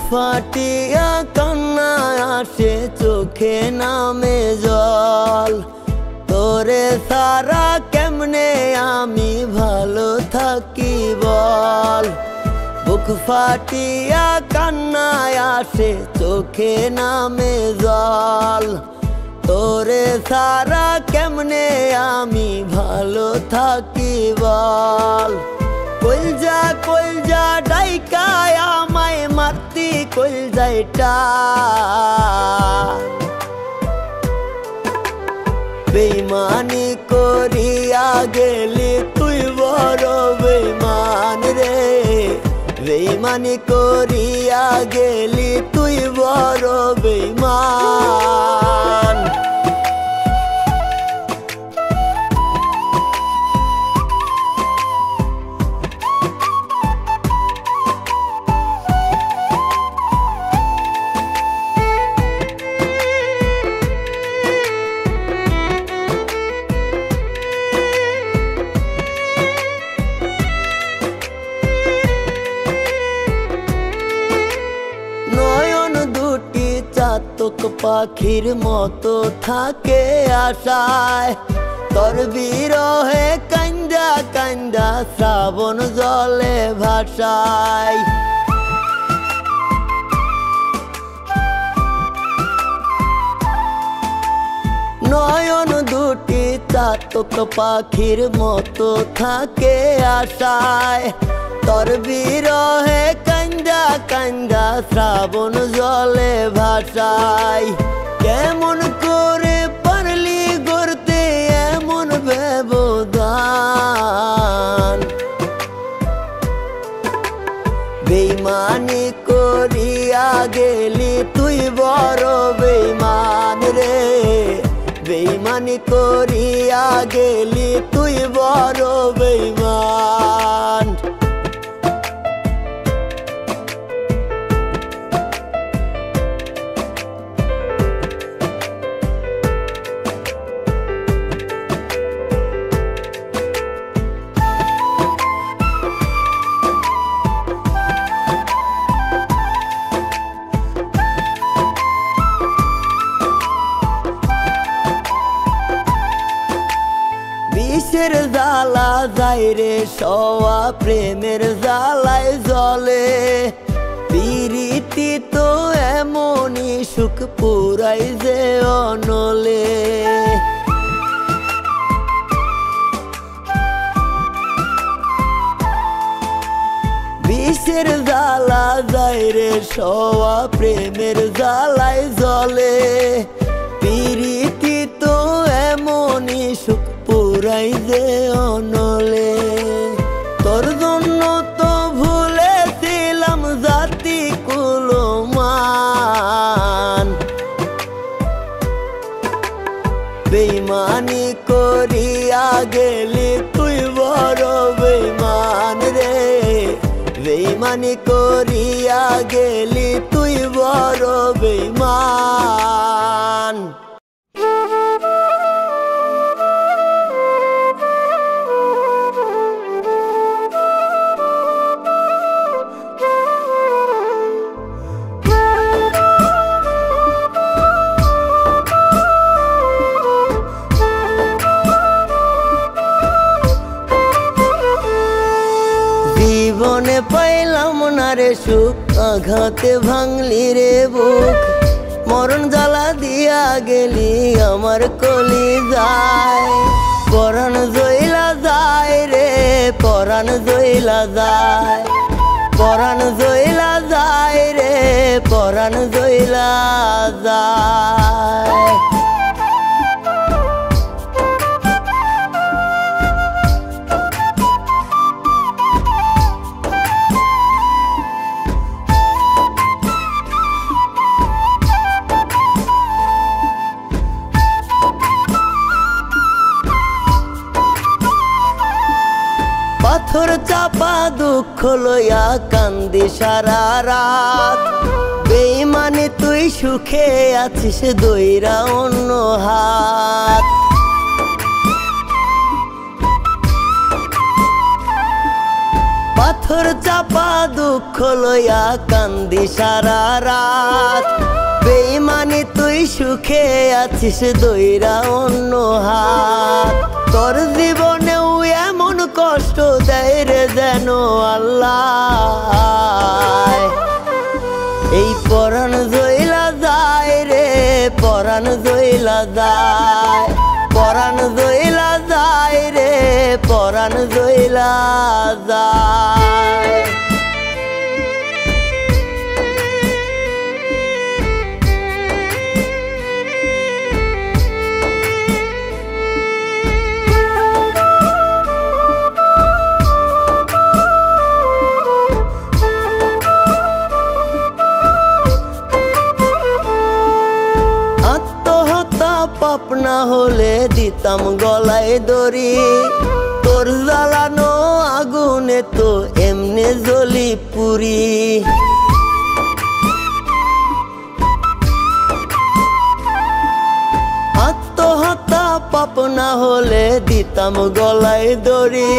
ফাটিয়া কান্না আসে চোখে নামে জল তোরে সারা কেমনে আমি ভালো থাকি বল বুক ফাটিয়া কান্না আসে চোখে নামে জল তোরে সারা কেমনে আমি ভালো থাকি বল কলজা ডাইকায় আমায় মারতি কলজাইটা বেইমানি করিয়া গেলি তুই বড় বেইমান রে বেইমানি করিয়া গেলি তুই বড় বেইমান চাতক পাখির মতো থাকে আশায় তোর বিরহে কান্দা কান্দা শ্রাবণ জলে ভাসায় নয়ন দুটি চাতক পাখির মতো থাকে আশায় তোর বিরহে কান্দা কান্দা শ্রাবণ জলে ভাসায় কেমন করে পারলি গড়তে এমন ব্যবধান বেইমানি করিয়া গেলি তুই বড় বেইমান রে বেইমানি করিয়া গেলি তুই বড় বেইমান বিষের জ্বালা যায় রে সওয়া প্রেমের জ্বালায় জ্বলে পিরিতি তো এমনই সুখ পুরাই যে অনলে বিষের জ্বালা যায় রে সওয়া প্রেমের জ্বালায় জ্বলে পিরিতি তো এমনই সুখ পুরাই যে অনলে তোর জন্য তো ভুলেছিলাম জাতি কুলমান বেইমানি করিয়া গেলি তুই বড় বেইমান রে বেইমানি করিয়া গেলি তুই বড় বেইমান জীবনে পাইলাম না রে সুখ আঘাতে ভাঙলি রে বুক মরণ জ্বালা দিয়া গেলি আমার কলি যায় পরাণ জইলা যায় রে পরাণ জইলা যায় পরাণ জইলা যায় রে পরাণ জইলা যায় পাথর চাপা দুঃখ লইয়া কান্দি সারা রাত বেইমানি তুই সুখে আছিস দইরা অন্য হাত পাথর চাপা দুঃখ লইয়া কান্দি সারা রাত। বেঈমানি তুই সুখে আছিস দইরা অন্য হাত। তোর জীবনেও এমন কষ্ট দেয় রে যেন আল্লাহ। এই পরাণ জইলা যায় রে, পরাণ জইলা যায়, পরাণ জইলা যায় রে, পরাণ জইলা যায়। পাপ না হলে দিতাম গলায় দড়ি, তোর জ্বালানো আগুনে তো এমনি জ্বলি পুরি। আত্মহত্যা পাপ না হলে দিতাম গলায় দড়ি,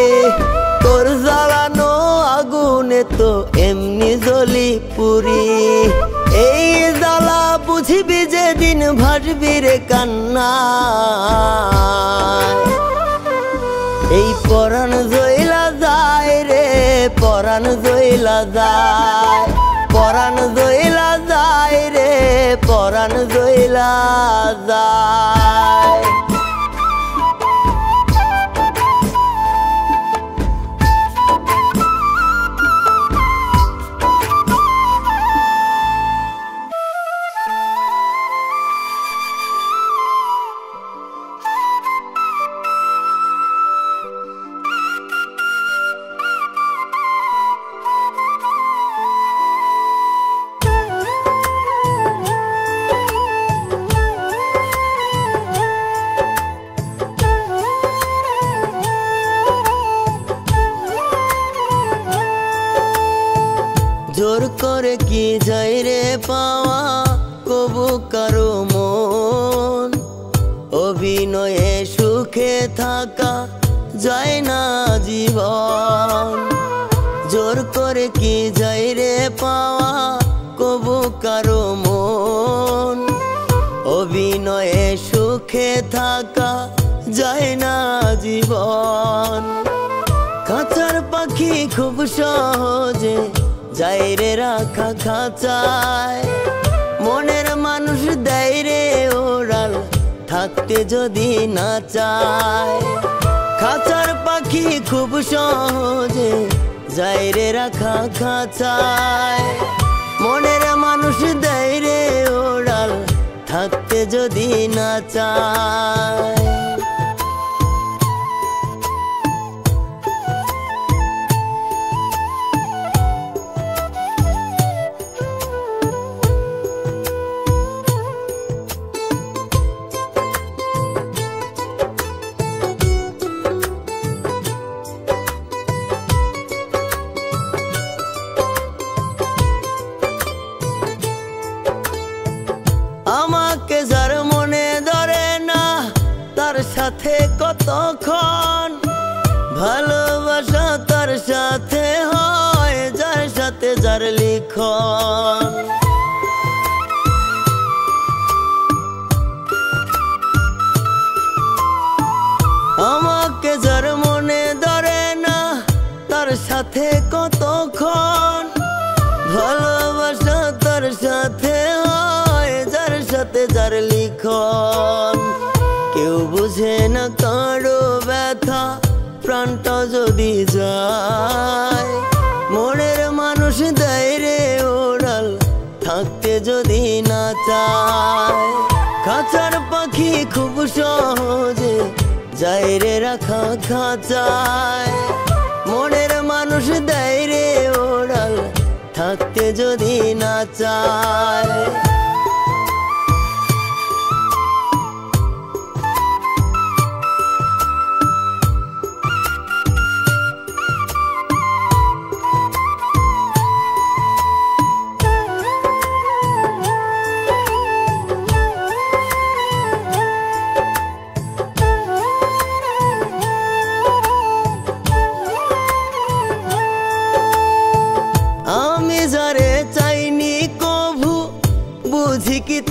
তোর জ্বালানো আগুনে তো এমনি জ্বলি পুরি। এই জ্বালা বুঝবি যেদিন ভাসবি রে কান্নায়। এই পরাণ জইলা যায় রে, পরাণ জইলা যায়, পরাণ জইলা যায় রে, পরাণ জইলা যায়। জোর করে কি যাই রে পাওয়া কবু কারো মন। অভিনয়ে সুখে থাকা যায় না জীবন। জোর করে কি যাই রে পাওয়া কবু কারো মন। অভিনয়ে সুখে থাকা যায় না জীবন। খাঁচার পাখি খুব সহজে যায় রে রাখা খাঁচায়। মনের মানুষ দেয় রে ওড়াল থাকতে যদি না চায়। খাঁচার পাখি খুব সহজে যায় রে রাখা খাঁচায়। মনের মানুষ দেয় রে ওড়াল থাকতে যদি না চায়। আমাকে যার মনে ধরে না তার সাথে কতক্ষণ। ভালোবাসা তার সাথে হয় যার সাথে যার লিখন। আমাকে যার মনে ধরে না তার সাথে কতক্ষণ। ভালোবাসা তার সাথে হয় যার সাথে যার লিখন। কেউ বুঝে না কারো ব্যথা প্রাণটা যদি যায়। মনের মানুষ দেয় রে ওড়াল থাকতে যদি না চায়। খাঁচার পাখি খুব সহজে যায় রে রাখা খাঁচায়। মনের মানুষ দেয় রে ওড়াল থাকতে যদি না চায়।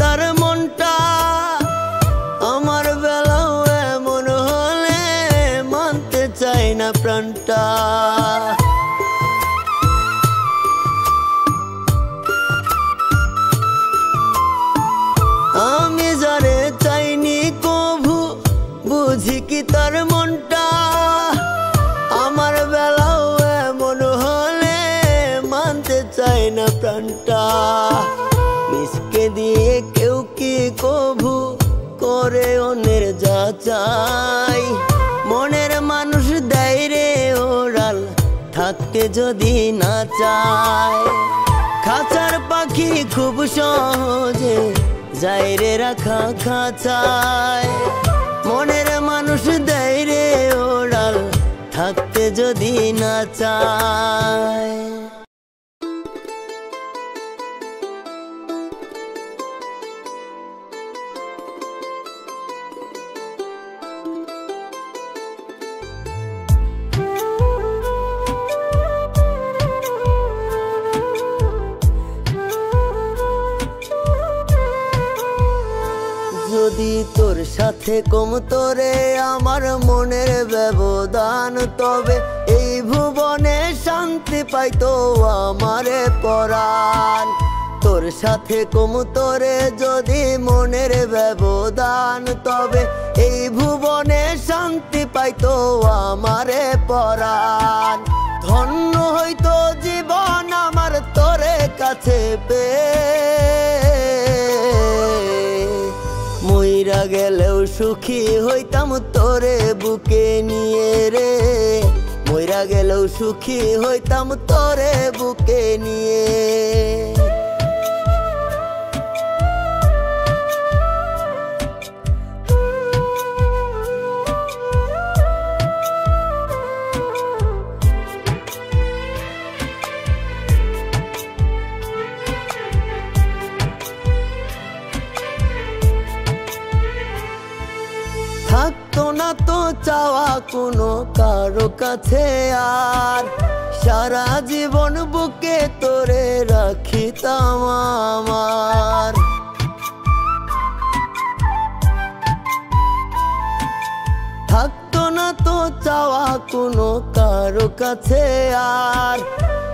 তার মনটা, আমার বেলাও এমন হলে মানতে চাই না প্রাণটা। আমি যারে চাইনি কভু বুঝি কি তার মনটা, আমার বেলাও এমন হলে মানতে চাই না প্রাণটা। মিসকে দিয়ে কেউ কি কভু করে অন্যের যা চাই, মনের মানুষ দেয় রে ওড়াল থাকতে যদি না চায়। খাঁচার পাখি খুব সহজে যায় রে রাখা খাঁচায়, মনের মানুষ দেয় রে ওড়াল থাকতে যদি না চায়। যদি তোর সাথে কম তোরে আমার মনের ব্যবধান, তবে এই ভুবনে শান্তি পাইতো আমারে পরাণ। তোর সাথে কম তোরে যদি মনের ব্যবধান, তবে এই ভুবনে শান্তি পাইতো আমারে পরাণ। ধন্য হইতো জীবন আমার তোরে কাছে পেয়ে, মইরা গেলেও সুখী হইতাম তোরে বুকে নিয়ে রে, মইরা গেলেও সুখী হইতাম তোরে বুকে নিয়ে। থাকতো না তো চাওয়া কোনো কারো কাছে আর, সারা জীবন বুকে তোরে রাখিতাম আমার। থাকতো না তো চাওয়া কোনো কারো কাছে আর,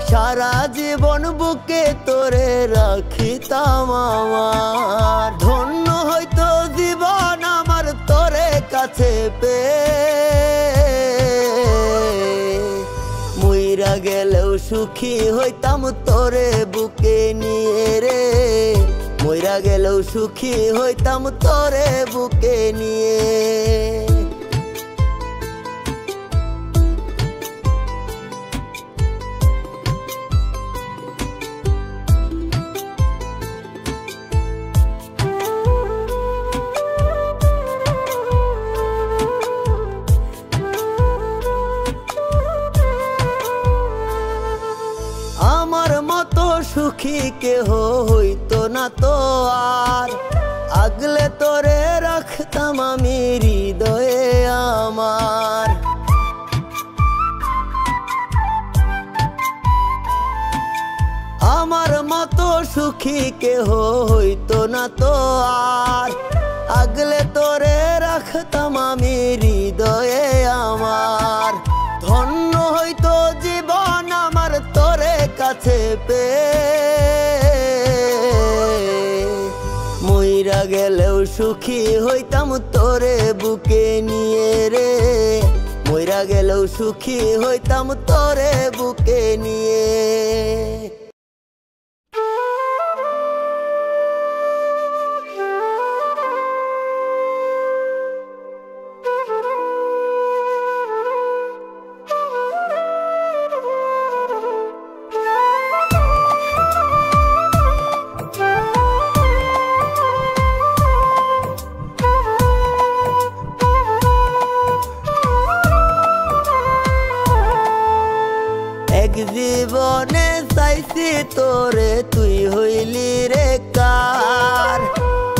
সারা জীবন বুকে তোরে রাখিতাম আমার। ধন্য হইতো জীবন আমার তোরে কাছে পেয়ে, মইরা গেলেও সুখী হইতাম তোরে বুকে নিয়ে রে, মইরা গেলেও সুখী হইতাম তোরে বুকে নিয়ে। আমার মতো সুখী কেহ হইতো না তো আর, আগলে তোরে রাখতাম আমি হৃদয়ে আমার। আমার মতো সুখী কেহ হইতো না তো আর, আগলে তোরে রাখতাম আমি হৃদয়ে আমার। ধন্য হইতো জীবন আমার তোরে কাছে পেয়ে, মইরা গেলেও সুখী হইতাম তোরে বুকে নিয়ে রে, মইরা গেলেও সুখী হইতাম তোরে বুকে নিয়ে। জীবনে চাইছি তোরে তুই হইলি রে কার,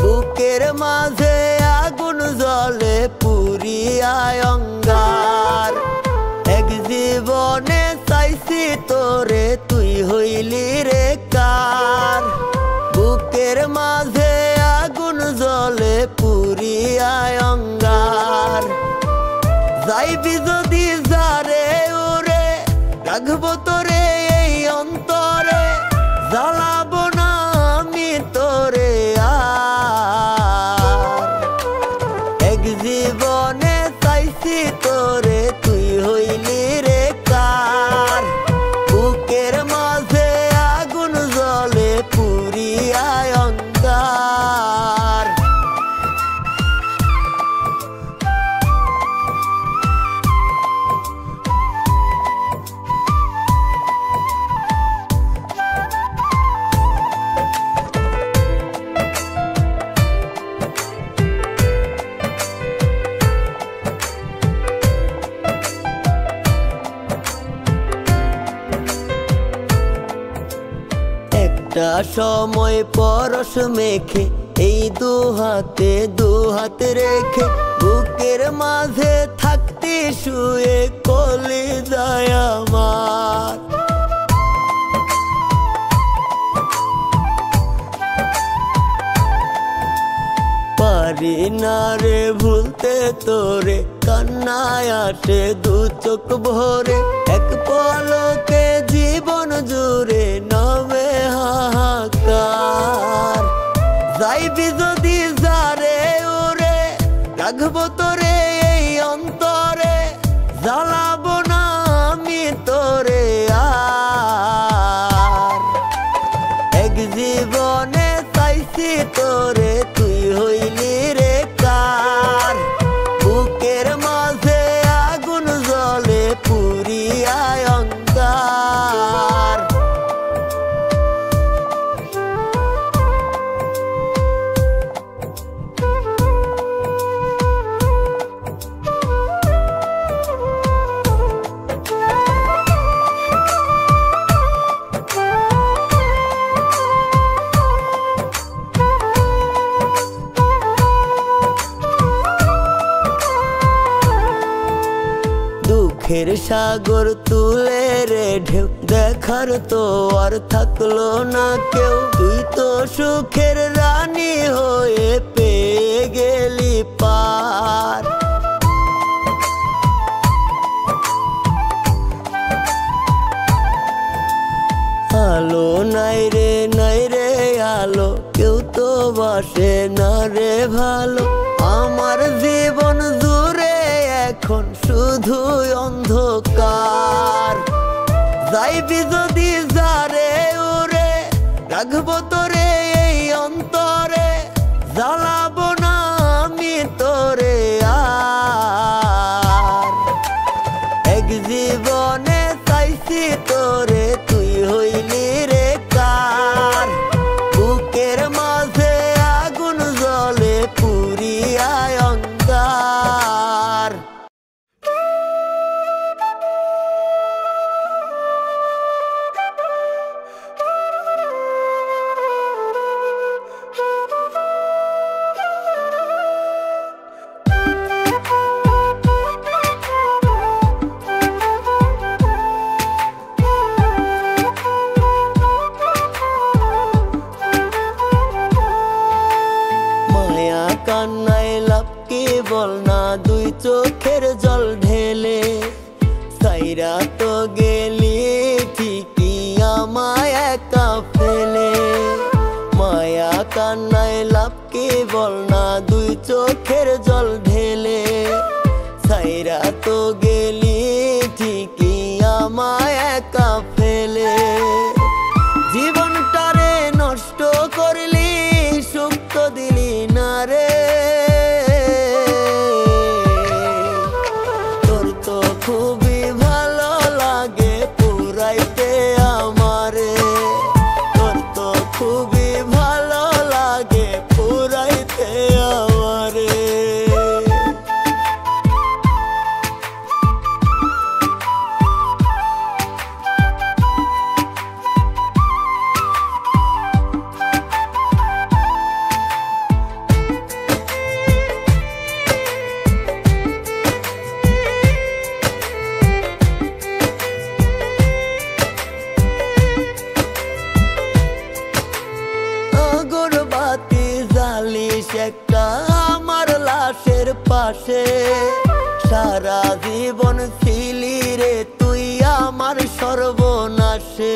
বুকের মাঝে আগুন জ্বলে পুরিয়ায় অঙ্গার। এক জীবনে চাইছি তোরে তুই হইলি রে কার, বুকের মাঝে আগুন পুরিয়ায় অঙ্গার। যাইবি যদি যারে ওরে রাখবো তোরে এই অন্তরে, জ্বালাবো না আমি তোরে আর। এক জীবনে চাইছি তোরে তুই হইলি রে কার, বুকের মাঝে আগুন জ্বলে পুরিয়ায় অঙ্গার। একটা সময় পরশ মেখে এই দু হাত রেখে বুকের মাঝে থাকতে শুয়ে কলিজায় আমার। পারি না রে ভুলতে তোরে, কান্নায় আসে দু চোখ ভরে, এক পলকে জীবন জুড়ে নামে হাহাকার। যাইবি যদি যারে ওরে রাখবো তোরে এই অন্তরে, জ্বালাবো না আমি তোরে আর। এক জীবনে চাইছি তোরে তুই হইলি রে কার, বুকের মাঝে আগুন জ্বলে পুরিয়ায় অঙ্গার। দুঃখের সাগর তুলে রে ঢেউ, দেখার তো আর থাকলো না কেউ, তুই তো সুখের রানী হয়ে পেয়ে গেলি পার। আলো নাই রে আলো, কেউ তো বাসে না রে ভালো, আমার জীবন জুড়ে এখন শুধু অন্ধকার। যাইবি যদি যারে ওরে রাখবো তোরে এই অন্তরে, জ্বালাবো না আমি তোরে আর। এক জীবনে চাইছি তোরে তুই হইলি রে কার, বুকের মাঝে আগুন জ্বলে পুরিয়ায় অঙ্গার। কান্নায় লাভ কি বল না দুই চোখের জল ঢেলে, সাইরা তো গেলি ঠিকই আমায় একা ফেলে। মায়া কান্নায় লাভ কি বল না দুই চোখের জল ঢেলে, সাইরা তো গেলি ঠিকই আমায় একা ফেলে। জীবনটারে নষ্ট করলি সুখ তো দিলি না রে, তোর তো খুবই ভালো লাগে পুরাইতে আমারে, তোর তো খুবই ভালো লাগে পুরাইতে আমারে। আগরবাতি জ্বালিস একটা লাশের পাশে সারা জীবন ছিলি রে তুই আমার সর্বনাশে।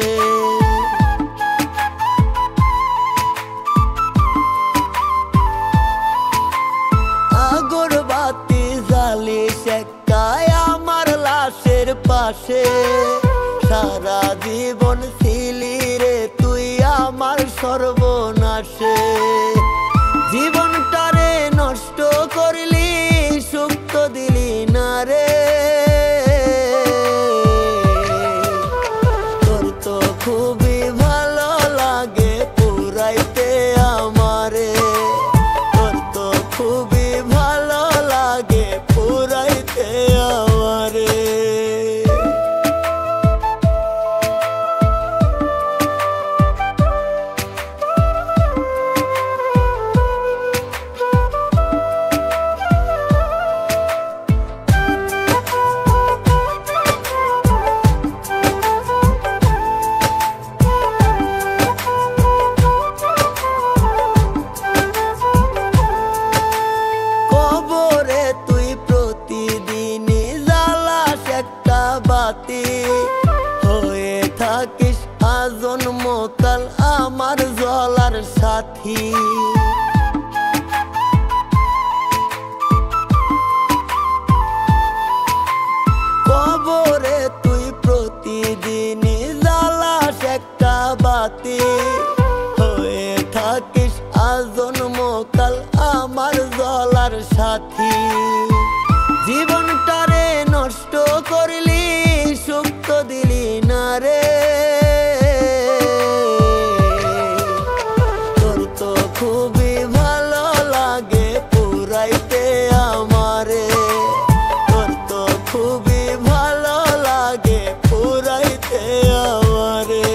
আগরবাতি জ্বালিস একাই আমার লাশের পাশে সারা জীবন ছিলি রে তুই আমার সর্বনাশে। জীবনটারে নষ্ট করলি সুখ তো দিলি না রে, তোর তো খুবই ভালো লাগে পুরাইতে আমারে, তোর তো খুবই ভালো লাগে পুরাইতে আমারে। হয়ে থাকিস আজন্মকাল আমার জ্বলার সাথী। কবরে তুই প্রতিদিনই জ্বালাস একটা বাতি, হয়ে থাকিস আজন্মকাল আমার জ্বলার সাথী। জীবনটারে নষ্ট করলি সুখ তো দিলি না রে, তোর তো খুবই ভালো লাগে পুরাইতে আমারে, তোর তো খুবই ভালো লাগে পুরাইতে আমারে।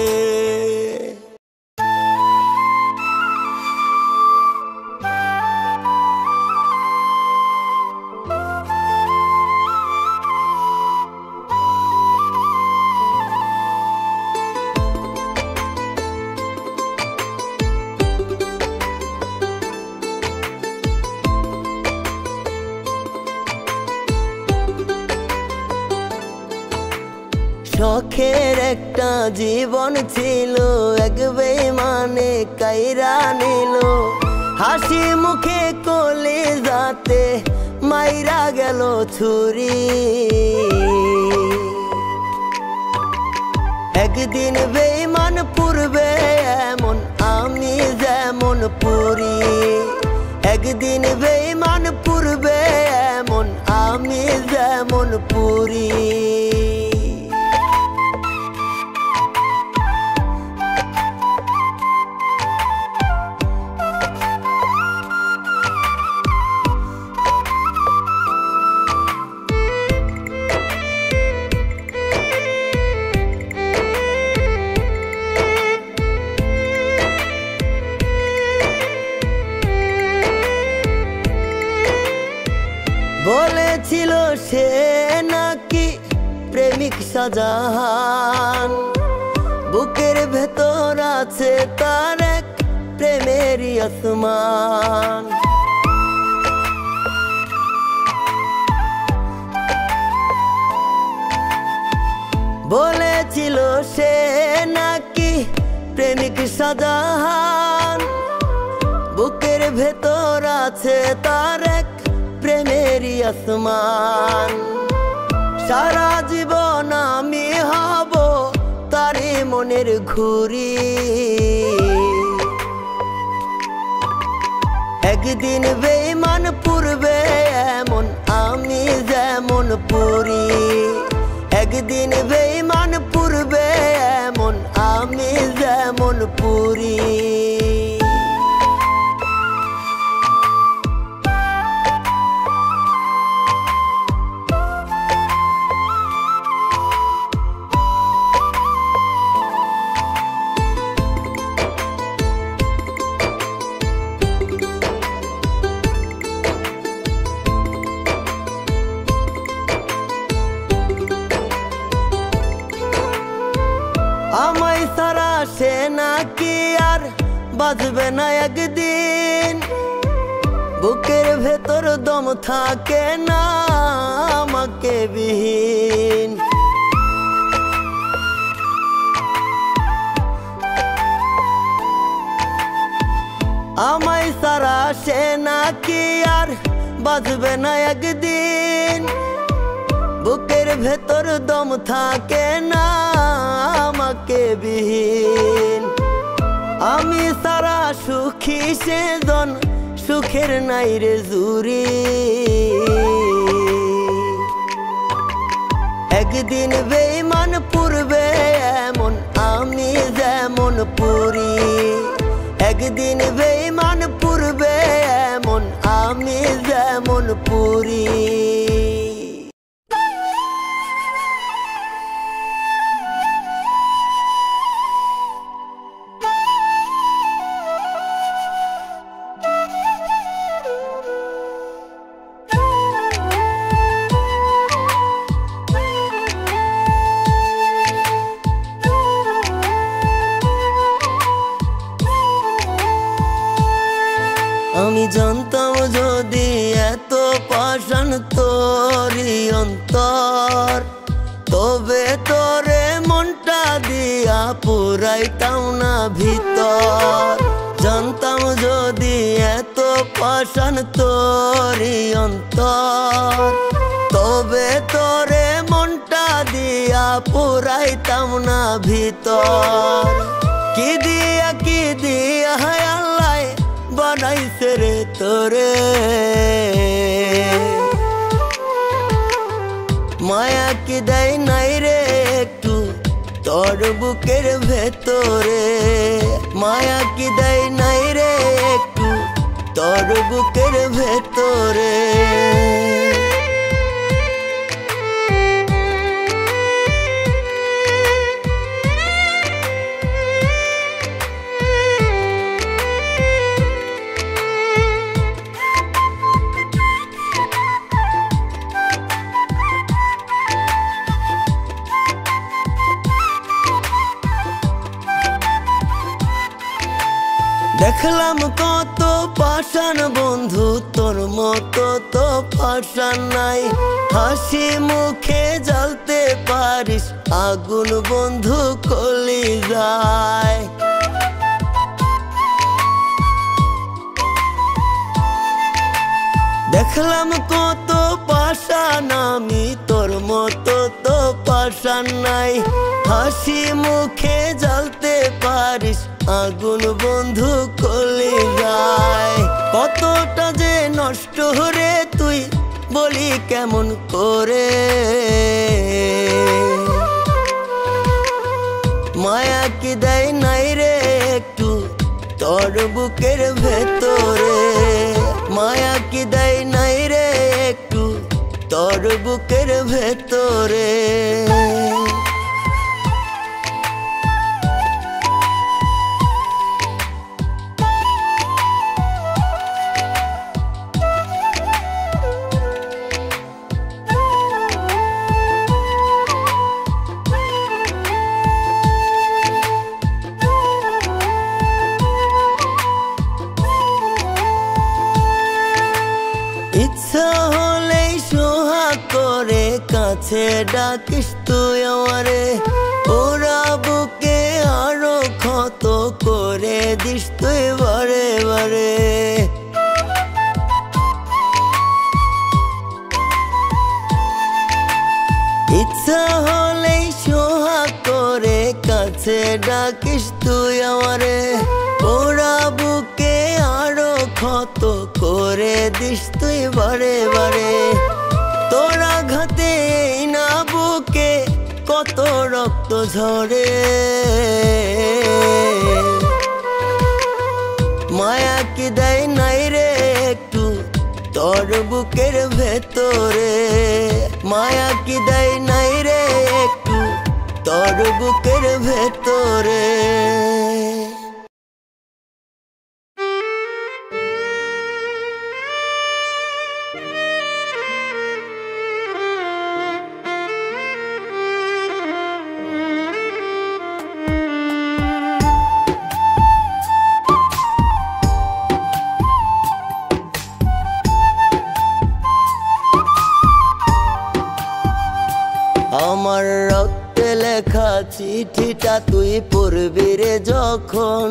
শখের একটা জীবন ছিল এক বেঈমানে কাইরা নিল, হাসি মুখে কোলে যাতে মাইরা গেল ছুরি। একদিন বেঈমান পূর্বে এমন আমি যেমন পুরি, একদিন বেঈমান পূর্বে এমন আমি যেমন পুরি। বলেছিল সে নাকি প্রেমিক শাহজাহান, বুকের ভেতর আছে তার এক প্রেমেরই আসমান। বলেছিল সে নাকি প্রেমিক শাহজাহান, বুকের ভেতর আছে তার এক প্রেমেরই আসমান। সারা জীবন আমি হব তারে মনের ঘুরি, একদিন বেঈমান পূর্বে এমন আমি যেমন পুরি, একদিন বেঈমান পূর্বে এমন আমি যেমন পুরি। আমায় সারা সে নাকি আর বাজবে না একদিন, বুকের ভেতর দম থাকে না আমাকে বিহীন। আমায় সারা সে নাকি আর বাঁচবে না একদিন। বুকের ভেতর দম থাকে না আমাকে বিহীন। আমি সারা সুখী সেজন সুখের নাই রে জুরি। একদিন বেঈমান পূর্বে এমন আমি যেমন পুরি। একদিন বেঈমান পূর্বে এমন আমি যেমন পুরি। আমি জানতাম যদি এত পাষাণ তোরই অন্তর, তবে তোরে মনটা দিয়া পুরাইতাম না ভিতর। জানতাম যদি এত পাষাণ তোরই অন্তর, তবে তোরে মনটা দিয়া পুরাইতাম না ভিতর। কি দিয়া হায় আল্লাহ বানাইছে রে তোরে। মায়া কি দেয় নাই রে একটু তোর বুকের ভেতরে। মায়া কি দেয় নাই রে একটু তোর বুকের ভেতরে। দেখলাম কত পাষাণ বন্ধু, তোর মতো তো পাষাণ নাই। হাসি মুখে জ্বালতে পারিস আগুন বন্ধু কলিজায়। দেখলাম কত পাষাণ আমি, তোর মতো তো পাষাণ নাই। হাসি মুখে জ্বালতে পারিস আগুন বন্ধু কলিজায়। কতটা যে নষ্ট রে তুই বলি কেমন করে। মায়া কি দেয় নাই রে একটু তোর বুকের ভেতরে। মায়া কি দেয় নাই রে একটু তোর বুকের ভেতরে। ইচ্ছা হলেই সোহাগ করে কাছে ডাকিস তুই আমারে। ওরা বুকে আরো ক্ষত করে দিস তুই বারে বারে। ইচ্ছা হলেই সোহাগ করে কাছে ডাকিস তুই আমারে। ওরা বুকে আরো ক্ষত করে দিস তুই বারে বারে। তোরা ঘাতে না বুকে কত রক্ত ঝরে। মায়া কি দেয় নাই রে একটু তোর বুকের ভেতরে। মায়া কি দেয় নাই রে একটু তোর বুকের ভেতরে। আমার রক্তে লেখা চিঠিটা তুই পড়বি রে যখন,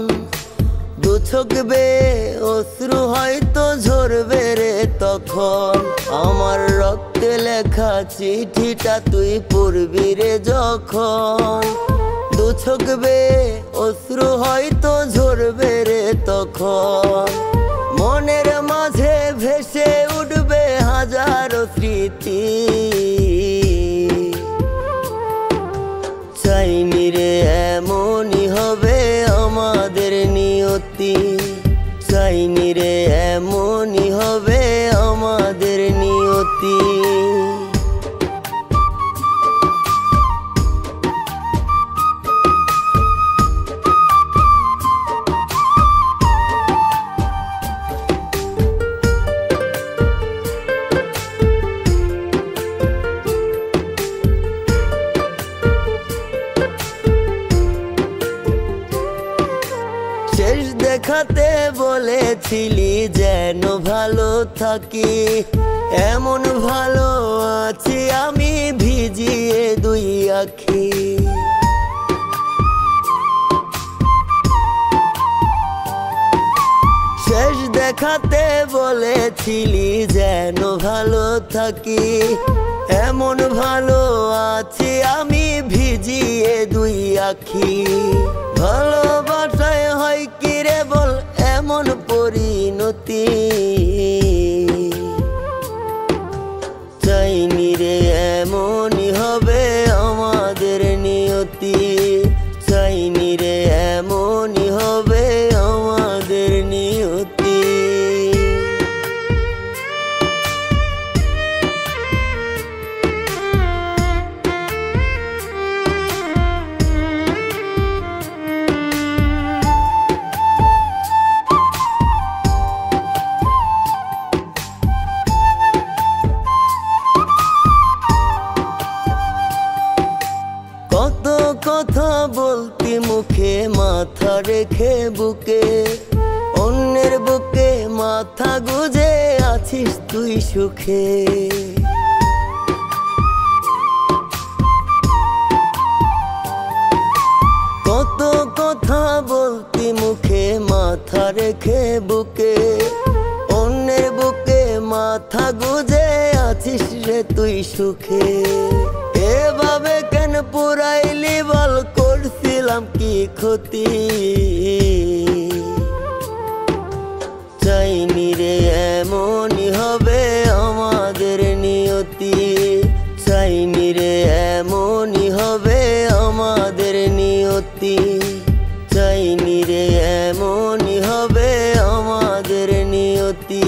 দু চোখ বেয়ে অশ্রু হয়তো ঝরবে রে তখন। আমার রক্তে লেখা চিঠিটা তুই পড়বি রে যখন, দু চোখ বেয়ে অশ্রু হয়তো ঝরবে রে তখন। মনের মাঝে ভেসে উঠবে হাজারো স্মৃতি, চাইনি রে এমনই হবে আমাদের নিয়তি, চাইনি রে এমনই হবে আমাদের নিয়তি। শেষ দেখাতে বলেছিলি যেন ভালো থাকি, এমন ভালো আছি আমি ভিজিয়ে দুই আখি। শেষ দেখাতে বলেছিলি যেন ভালো থাকি, এমন ভালো আছি আমি ভিজিয়ে দুই আখি। ভালোবাসায় হয় কি রে বল এমন পরিণতি, চাইনি রে এমনই হবে আমাদের নিয়তি, চাইনি রে এমনই হবে আমাদের নিয়তি। কত কথা বলতি মুখে মাথা রেখে বুকে, অন্যের বুকে মাথা গুজে আছিস তুই সুখে। কত কথা বলতি মুখে মাথা রেখে বুকে, অন্যের বুকে মাথা গুজে আছিস রে তুই সুখে। এভাবে কেন পুরাইলি বল করছিলাম কি ক্ষতি, চাইনি রে এমনই হবে আমাদের নিয়তি, চাইনি রে এমনই হবে আমাদের নিয়তি, চাইনি রে এমনই হবে আমাদের নিয়তি,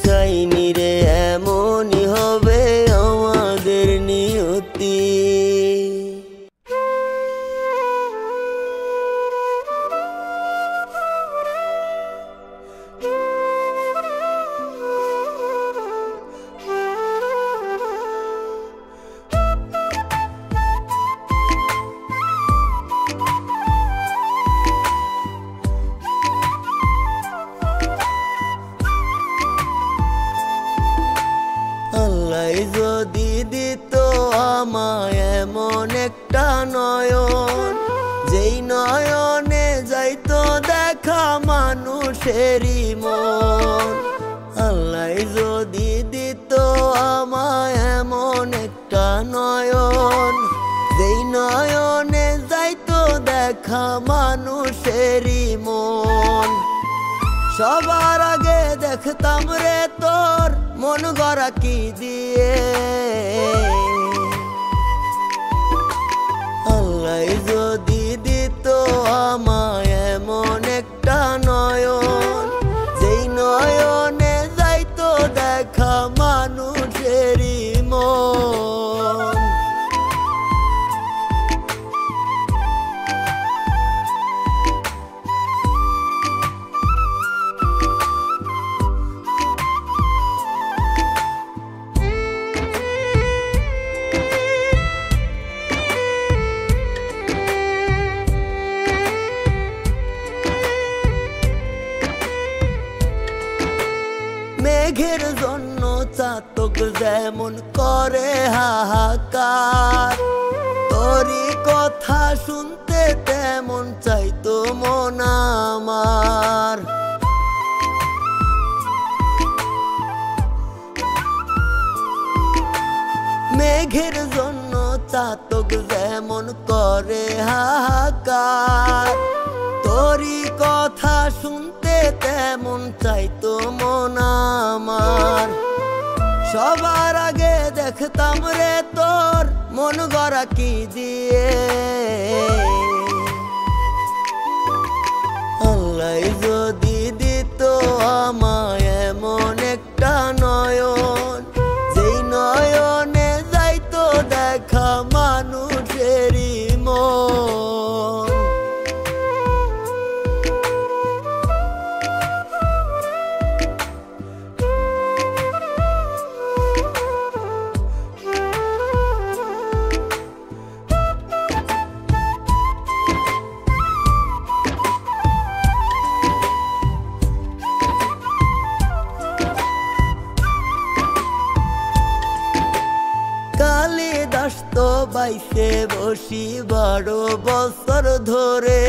চাইনি রে এমনই হবে আমাদের নিয়তি। আল্লাহ যদি দিত আমায় এমন একটা নয়ন, যেই নয়নে যাইতো দেখা মানুষেরই মন। আল্লাহ যদি দিত আমায় এমন একটা নয়ন, যেই নয়নে যাইতো দেখা মানুষেরই মন। সবার আগে দেখতাম রে তোর মন গড়া কি দিয়ে, আল্লাহ যদি দিত আমায় এমন একটা নয়ন, যেই নয়নে যাইতো দেখা মানুষেরই মন। মেঘের জন্য চাতক যেমন করে হাহাকার, তোরই কথা শুনতে তেমন চাইতো মন আমার। মেঘের জন্য চাতক যেমন করে হাহাকার, তোরই কথা শুনতে তেমন চাইতো মন আমার। সবার আগে দেখতাম রে তোর মন গড়া কি দিয়ে, আল্লাহ যদি দিত আমায় এমন একটা নয়ন, যেই নয়নে যাইতো দেখা মানুষেরই মন। কালিদাস তো বাইসে বসি 12 বছর ধরে,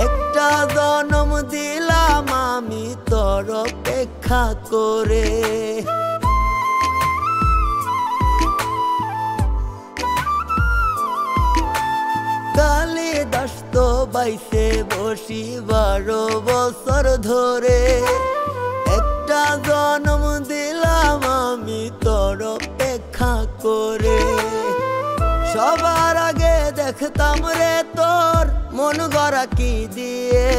একটা জনম দিলাম আমি তোর অপেক্ষা করে। কালিদাস তো বাইসে বসি 12 বছর ধরে, একটা জনম দিলাম আমি তোর অপেক্ষা করে। সবার আগে দেখতাম রে তোর মন গড়া কি দিয়ে,